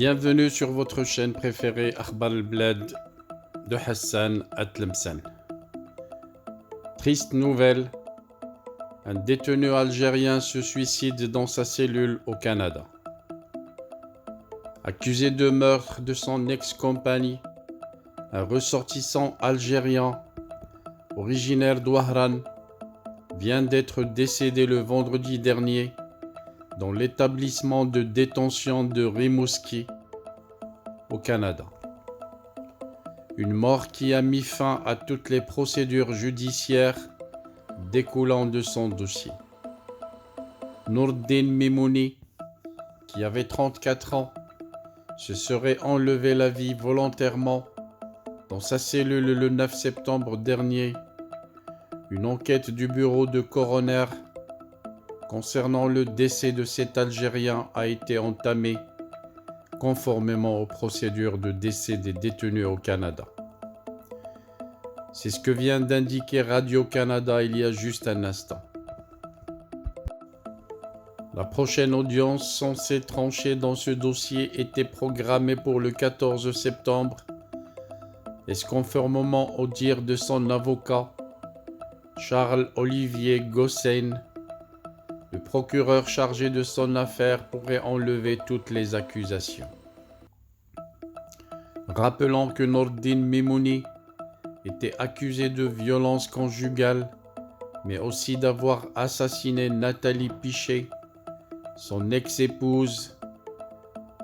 Bienvenue sur votre chaîne préférée Akhbar al-Bled de Hassan Atlemsen. Triste nouvelle, un détenu algérien se suicide dans sa cellule au Canada. Accusé de meurtre de son ex-compagne, un ressortissant algérien originaire d'Ouahran vient d'être décédé le vendredi dernier dans l'établissement de détention de Rimouski, au Canada. Une mort qui a mis fin à toutes les procédures judiciaires découlant de son dossier. Nourdine Mimouni, qui avait 34 ans, se serait enlevé la vie volontairement dans sa cellule le 9 septembre dernier. Une enquête du bureau de coroner concernant le décès de cet Algérien a été entamée conformément aux procédures de décès des détenus au Canada. C'est ce que vient d'indiquer Radio-Canada il y a juste un instant. La prochaine audience censée trancher dans ce dossier était programmée pour le 14 septembre. Et conformément au dire de son avocat, Charles-Olivier Gossein, le procureur chargé de son affaire pourrait enlever toutes les accusations. Rappelons que Nourdine Mimouni était accusé de violence conjugale, mais aussi d'avoir assassiné Nathalie Piché, son ex-épouse.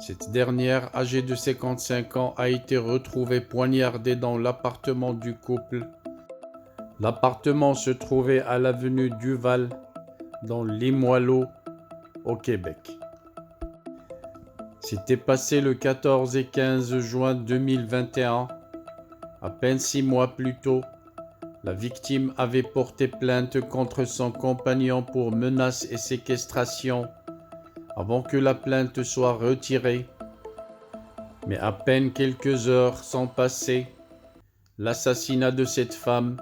Cette dernière, âgée de 55 ans, a été retrouvée poignardée dans l'appartement du couple. L'appartement se trouvait à l'avenue Duval, dans Limoilou, au Québec. C'était passé le 14 et 15 juin 2021. À peine 6 mois plus tôt, la victime avait porté plainte contre son compagnon pour menaces et séquestration avant que la plainte soit retirée. Mais à peine quelques heures sont passées, l'assassinat de cette femme,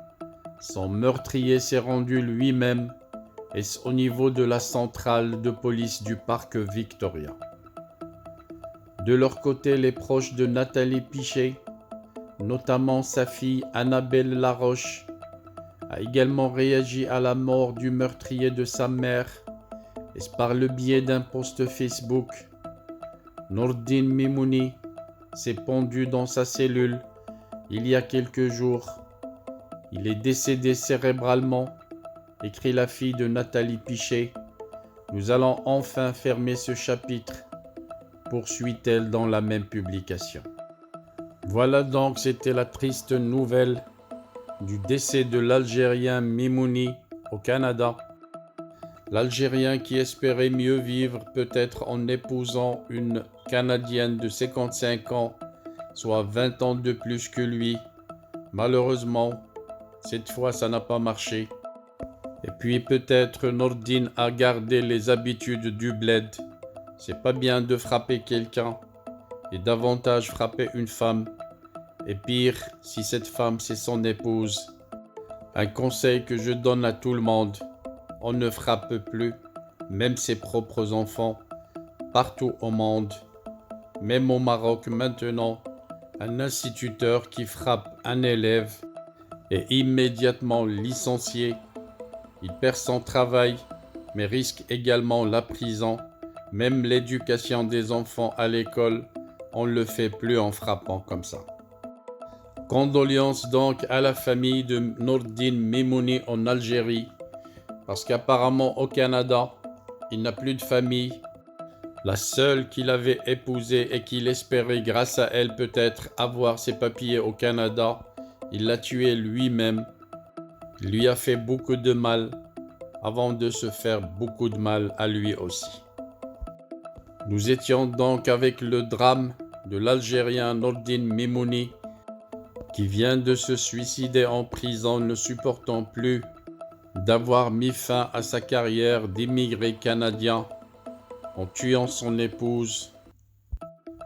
son meurtrier s'est rendu lui-même au niveau de la centrale de police du parc Victoria. De leur côté, les proches de Nathalie Piché, notamment sa fille Annabelle Laroche, a également réagi à la mort du meurtrier de sa mère et par le biais d'un post Facebook. Nourdine Mimouni s'est pendu dans sa cellule il y a quelques jours. Il est décédé cérébralement, écrit la fille de Nathalie Piché. Nous allons enfin fermer ce chapitre, poursuit-elle dans la même publication. Voilà donc, c'était la triste nouvelle du décès de l'Algérien Mimouni au Canada. L'Algérien qui espérait mieux vivre peut-être en épousant une Canadienne de 55 ans, soit 20 ans de plus que lui. Malheureusement, cette fois ça n'a pas marché. Et puis peut-être Nourdine a gardé les habitudes du bled. C'est pas bien de frapper quelqu'un et davantage frapper une femme. Et pire, si cette femme c'est son épouse. Un conseil que je donne à tout le monde, on ne frappe plus, même ses propres enfants, partout au monde. Même au Maroc maintenant, un instituteur qui frappe un élève est immédiatement licencié. Il perd son travail, mais risque également la prison. Même l'éducation des enfants à l'école, on ne le fait plus en frappant comme ça. Condoléances donc à la famille de Nourdine Mimouni en Algérie, parce qu'apparemment au Canada, il n'a plus de famille. La seule qu'il avait épousée et qu'il espérait grâce à elle peut-être avoir ses papiers au Canada, il l'a tuée lui-même. Il lui a fait beaucoup de mal avant de se faire beaucoup de mal à lui aussi. Nous étions donc avec le drame de l'Algérien Nourdine Mimouni qui vient de se suicider en prison, ne supportant plus d'avoir mis fin à sa carrière d'immigré canadien en tuant son épouse.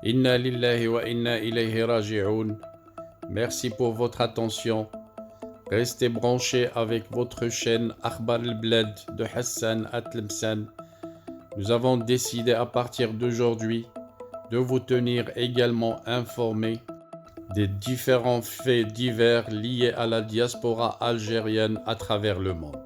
Inna lillahi wa inna ilayhi raji'un. Merci pour votre attention. Restez branchés avec votre chaîne Akhbar al-Bled de Hassan Atlemsen. Nous avons décidé à partir d'aujourd'hui de vous tenir également informé des différents faits divers liés à la diaspora algérienne à travers le monde.